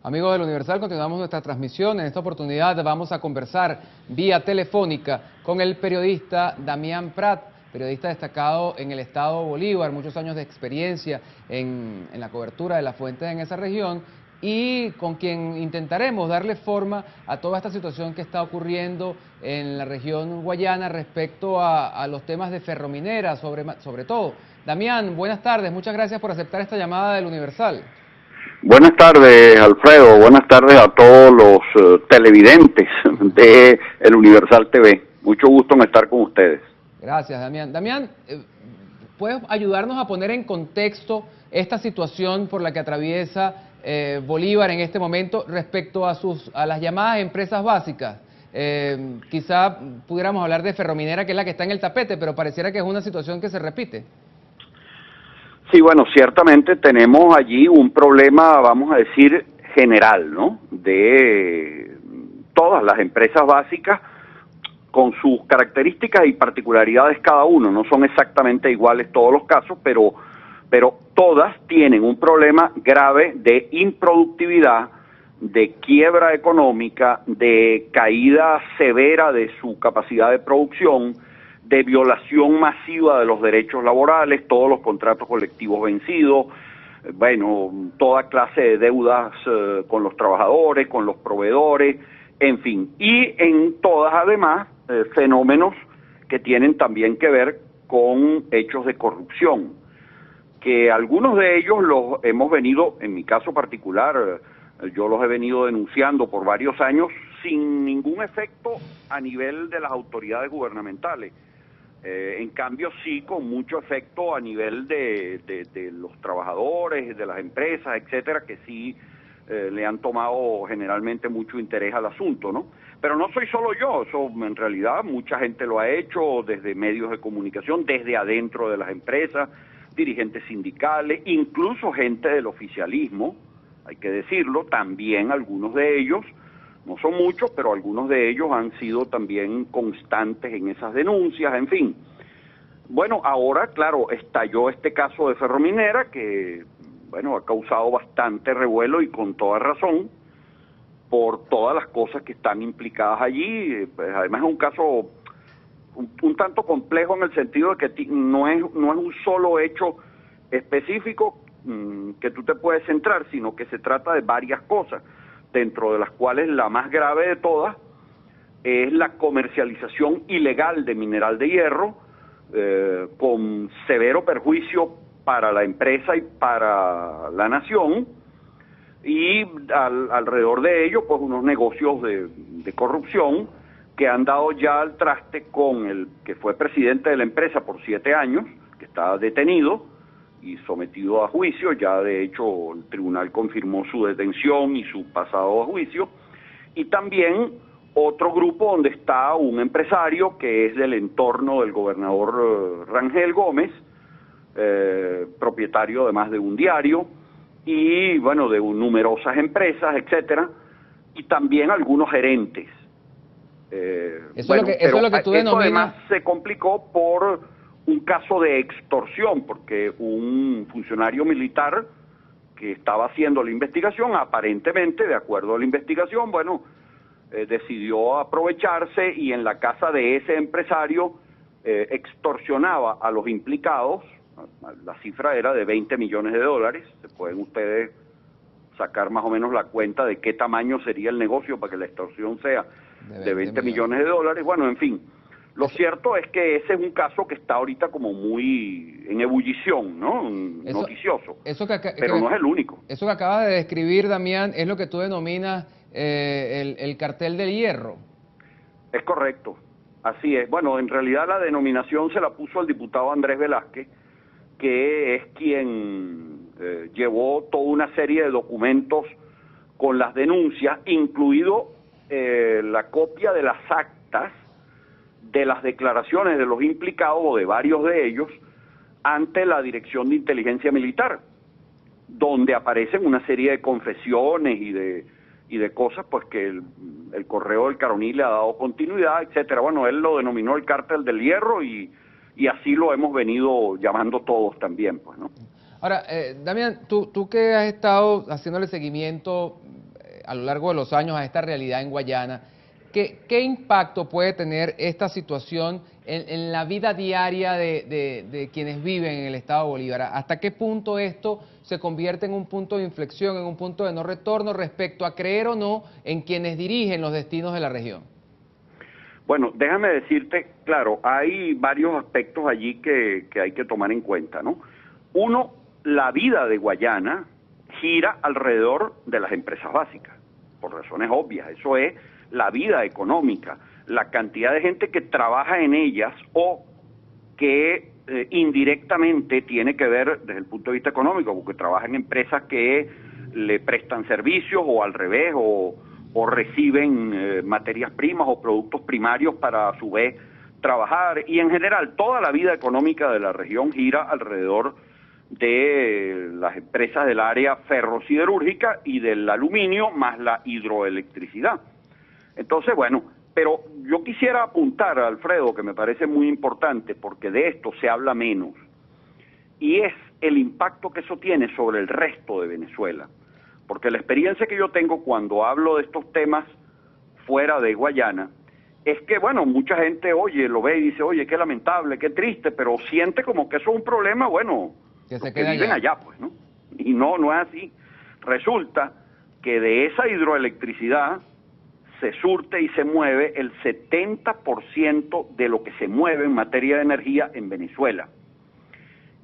Amigos del Universal, continuamos nuestra transmisión. En esta oportunidad vamos a conversar vía telefónica con el periodista Damián Prat, periodista destacado en el estado Bolívar, muchos años de experiencia en la cobertura de las fuentes en esa región, y con quien intentaremos darle forma a toda esta situación que está ocurriendo en la región guayana respecto a los temas de Ferrominera, sobre todo. Damián, buenas tardes, muchas gracias por aceptar esta llamada del Universal. Buenas tardes, Alfredo. Buenas tardes a todos los televidentes de El Universal TV. Mucho gusto en estar con ustedes. Gracias, Damián. Damián, ¿puedes ayudarnos a poner en contexto esta situación por la que atraviesa Bolívar en este momento respecto a las llamadas empresas básicas? Quizá pudiéramos hablar de Ferrominera, que es la que está en el tapete, pero pareciera que es una situación que se repite. Sí, bueno, ciertamente tenemos allí un problema, vamos a decir, general, ¿no? De todas las empresas básicas con sus características y particularidades cada uno. No son exactamente iguales todos los casos, pero todas tienen un problema grave de improductividad, de quiebra económica, de caída severa de su capacidad de producción, de violación masiva de los derechos laborales, todos los contratos colectivos vencidos, bueno, toda clase de deudas con los trabajadores, con los proveedores, en fin, y en todas además fenómenos que tienen también que ver con hechos de corrupción, que algunos de ellos los hemos venido, en mi caso particular, yo los he venido denunciando por varios años sin ningún efecto a nivel de las autoridades gubernamentales. En cambio sí con mucho efecto a nivel de los trabajadores, de las empresas, etcétera, que sí le han tomado generalmente mucho interés al asunto, ¿no? Pero no soy solo yo, eso en realidad mucha gente lo ha hecho desde medios de comunicación, desde adentro de las empresas, dirigentes sindicales, incluso gente del oficialismo, hay que decirlo, también algunos de ellos. No son muchos, pero algunos de ellos han sido también constantes en esas denuncias, en fin. Bueno, ahora, claro, estalló este caso de Ferrominera que, bueno, ha causado bastante revuelo y con toda razón por todas las cosas que están implicadas allí. Pues, además es un caso un tanto complejo en el sentido de que no es un solo hecho específico que tú te puedes centrar, sino que se trata de varias cosas, dentro de las cuales la más grave de todas es la comercialización ilegal de mineral de hierro, con severo perjuicio para la empresa y para la nación, y alrededor de ello pues unos negocios de corrupción que han dado ya al traste con el que fue presidente de la empresa por 7 años, que está detenido y sometido a juicio. Ya de hecho el tribunal confirmó su detención y su pasado a juicio, y también otro grupo donde está un empresario que es del entorno del gobernador Rangel Gómez, propietario además de un diario y bueno de numerosas empresas, etcétera, y también algunos gerentes. Eso es lo que tú denominas. Además se complicó por un caso de extorsión, porque un funcionario militar que estaba haciendo la investigación, aparentemente, de acuerdo a la investigación, bueno, decidió aprovecharse y en la casa de ese empresario extorsionaba a los implicados. La cifra era de $20 millones. Se pueden ustedes sacar más o menos la cuenta de qué tamaño sería el negocio para que la extorsión sea de 20 millones de dólares. Bueno, en fin. Lo cierto es que ese es un caso que está ahorita como muy en ebullición, ¿no? Noticioso, pero no es el único. Eso que acabas de describir, Damián, es lo que tú denominas el cartel del hierro. Es correcto, así es. Bueno, en realidad la denominación se la puso el diputado Andrés Velázquez, que es quien llevó toda una serie de documentos con las denuncias, incluido la copia de las actas de las declaraciones de los implicados, o de varios de ellos, ante la Dirección de Inteligencia Militar, donde aparecen una serie de confesiones y de cosas pues que el correo del Caroní le ha dado continuidad, etcétera. Bueno, él lo denominó el cártel del hierro y así lo hemos venido llamando todos también, pues, ¿no? Ahora, Damián, tú que has estado haciéndole seguimiento a lo largo de los años a esta realidad en Guayana, ¿qué impacto puede tener esta situación en la vida diaria de quienes viven en el estado Bolívar? ¿Hasta qué punto esto se convierte en un punto de inflexión, en un punto de no retorno respecto a creer o no en quienes dirigen los destinos de la región? Bueno, déjame decirte, claro, hay varios aspectos allí que hay que tomar en cuenta, ¿no? Uno, la vida de Guayana gira alrededor de las empresas básicas, por razones obvias. Eso es la vida económica, la cantidad de gente que trabaja en ellas o que indirectamente tiene que ver desde el punto de vista económico, porque trabaja en empresas que le prestan servicios o al revés, o reciben materias primas o productos primarios para a su vez trabajar. Y en general toda la vida económica de la región gira alrededor de las empresas del área ferrosiderúrgica y del aluminio más la hidroelectricidad. Entonces, bueno, pero yo quisiera apuntar, Alfredo, que me parece muy importante porque de esto se habla menos, y es el impacto que eso tiene sobre el resto de Venezuela. Porque la experiencia que yo tengo cuando hablo de estos temas fuera de Guayana es que, bueno, mucha gente oye, lo ve y dice, oye, qué lamentable, qué triste, pero siente como que eso es un problema, bueno, Que se los que queda viven allá, pues, ¿no? Y no es así. Resulta que de esa hidroelectricidad se surte y se mueve el 70% de lo que se mueve en materia de energía en Venezuela.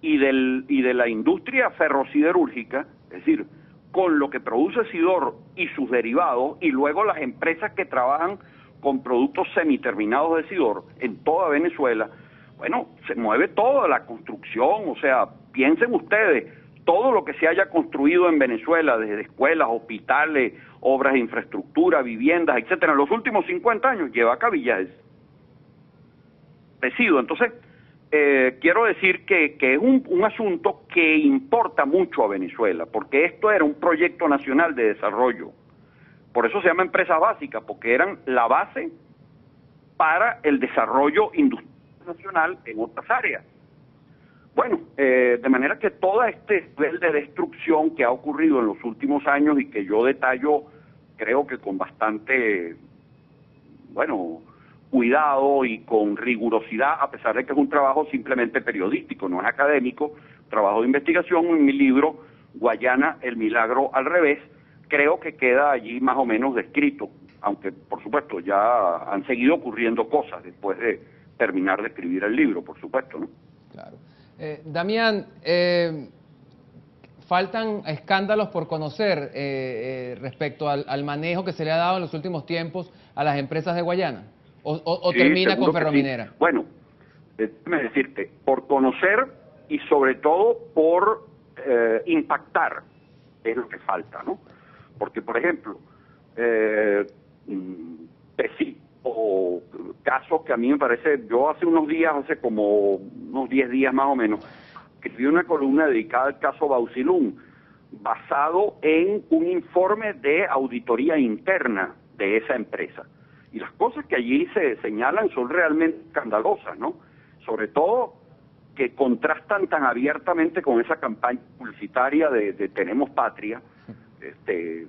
Y de la industria ferrosiderúrgica, es decir, con lo que produce Sidor y sus derivados, y luego las empresas que trabajan con productos semiterminados de Sidor en toda Venezuela, bueno, se mueve toda la construcción. O sea, piensen ustedes, todo lo que se haya construido en Venezuela, desde escuelas, hospitales, obras de infraestructura, viviendas, etcétera, en los últimos 50 años lleva a Cabillas residuo. Entonces, quiero decir que es un asunto que importa mucho a Venezuela, porque esto era un proyecto nacional de desarrollo. Por eso se llama empresas básicas, porque eran la base para el desarrollo industrial nacional en otras áreas. Bueno, de manera que todo este nivel de destrucción que ha ocurrido en los últimos años y que yo detallo, creo que con bastante, bueno, cuidado y con rigurosidad, a pesar de que es un trabajo simplemente periodístico, no es académico, trabajo de investigación. En mi libro, Guayana, el milagro al revés, creo que queda allí más o menos descrito, aunque por supuesto ya han seguido ocurriendo cosas después de terminar de escribir el libro, por supuesto, ¿no? Claro. Damián, faltan escándalos por conocer respecto al manejo que se le ha dado en los últimos tiempos a las empresas de Guayana, o Sí, termina con Ferrominera. Sí. Bueno, déjame decirte, por conocer y sobre todo por impactar es lo que falta, ¿no? Porque, por ejemplo, o casos que a mí me parece, yo hace unos días, hace como unos 10 días más o menos, escribí una columna dedicada al caso Bausilum, basado en un informe de auditoría interna de esa empresa. Y las cosas que allí se señalan son realmente escandalosas, ¿no? Sobre todo que contrastan tan abiertamente con esa campaña publicitaria de Tenemos Patria.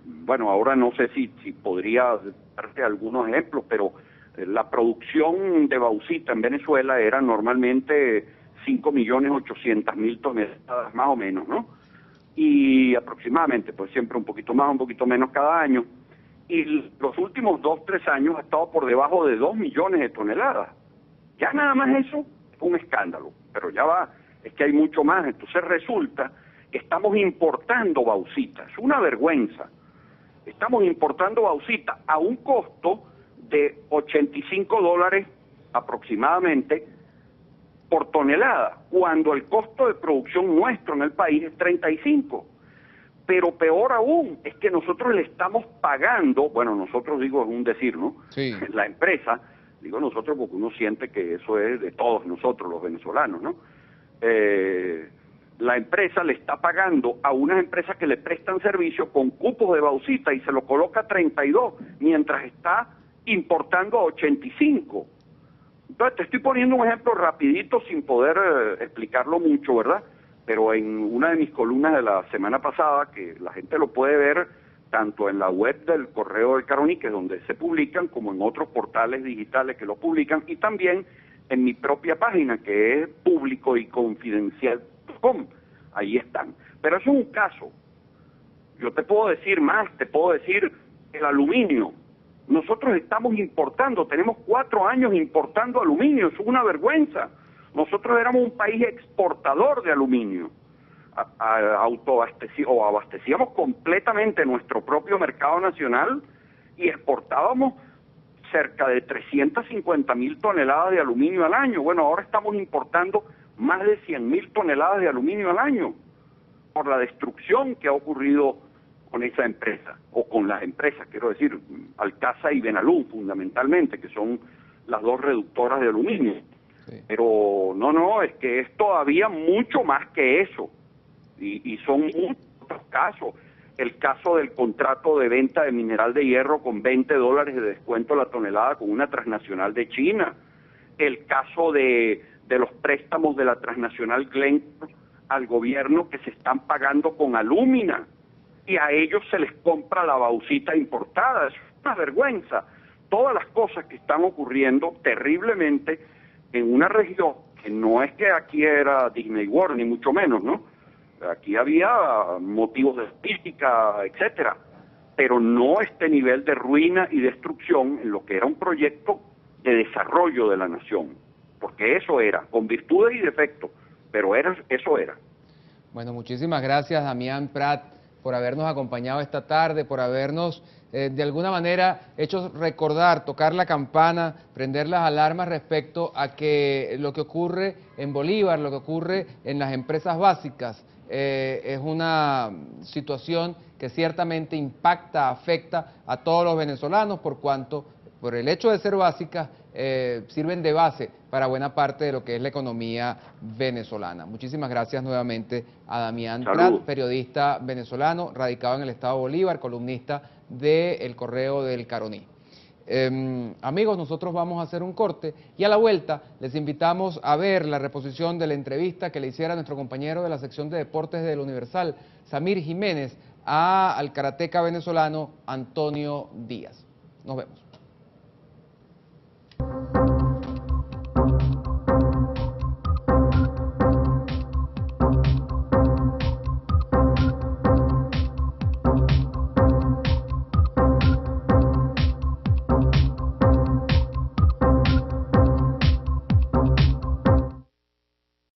Bueno, ahora no sé si podría darte algunos ejemplos, pero la producción de bauxita en Venezuela era normalmente 5.800.000 toneladas más o menos, ¿no? Y aproximadamente, pues siempre un poquito más, un poquito menos cada año. Y los últimos 2, 3 años ha estado por debajo de 2 millones de toneladas. Ya nada más eso es un escándalo, pero ya va, es que hay mucho más. Entonces resulta que estamos importando bauxita, es una vergüenza. Estamos importando bauxita a un costo de $85 aproximadamente por tonelada, cuando el costo de producción nuestro en el país es 35. Pero peor aún, es que nosotros le estamos pagando, bueno, nosotros digo, es un decir, ¿no? Sí. La empresa, digo nosotros porque uno siente que eso es de todos nosotros los venezolanos, ¿no? la empresa le está pagando a unas empresas que le prestan servicio con cupos de bauxita y se lo coloca a 32, mientras está importando a 85. Entonces te estoy poniendo un ejemplo rapidito sin poder explicarlo mucho, ¿verdad? Pero en una de mis columnas de la semana pasada, que la gente lo puede ver tanto en la web del Correo del Caroní, que es donde se publican, como en otros portales digitales que lo publican, y también en mi propia página, que es público y confidencial.com. Ahí están. Pero eso es un caso. Yo te puedo decir más, te puedo decir el aluminio. Nosotros estamos importando, tenemos 4 años importando aluminio, eso es una vergüenza. Nosotros éramos un país exportador de aluminio. Abastecíamos completamente nuestro propio mercado nacional y exportábamos cerca de 350.000 toneladas de aluminio al año. Bueno, ahora estamos importando más de 100.000 toneladas de aluminio al año por la destrucción que ha ocurrido con esa empresa, o con las empresas, quiero decir, Alcasa y Benalún fundamentalmente, que son las dos reductoras de aluminio. Sí. Pero no, es que es todavía mucho más que eso, y son muchos otros casos. El caso del contrato de venta de mineral de hierro con $20 de descuento a la tonelada con una transnacional de China, el caso de los préstamos de la transnacional Glencore al gobierno que se están pagando con alúmina, y a ellos se les compra la bauxita importada. Es una vergüenza. Todas las cosas que están ocurriendo terriblemente en una región que no es que aquí era Disney World, ni mucho menos, ¿no? Aquí había motivos de política, etcétera, pero no este nivel de ruina y destrucción en lo que era un proyecto de desarrollo de la nación, porque eso era, con virtudes y defectos, pero eso era. Bueno, muchísimas gracias, Damián Prat, por habernos acompañado esta tarde, por habernos de alguna manera hecho recordar, tocar la campana, prender las alarmas respecto a que lo que ocurre en Bolívar, lo que ocurre en las empresas básicas, es una situación que ciertamente impacta, afecta a todos los venezolanos, por cuanto, por el hecho de ser básicas, sirven de base para buena parte de lo que es la economía venezolana. Muchísimas gracias nuevamente a Damián Prat, periodista venezolano, radicado en el estado Bolívar, columnista del Correo del Caroní. Amigos, nosotros vamos a hacer un corte y a la vuelta les invitamos a ver la reposición de la entrevista que le hiciera nuestro compañero de la sección de deportes del Universal, Samir Jiménez, al karateca venezolano Antonio Díaz. Nos vemos.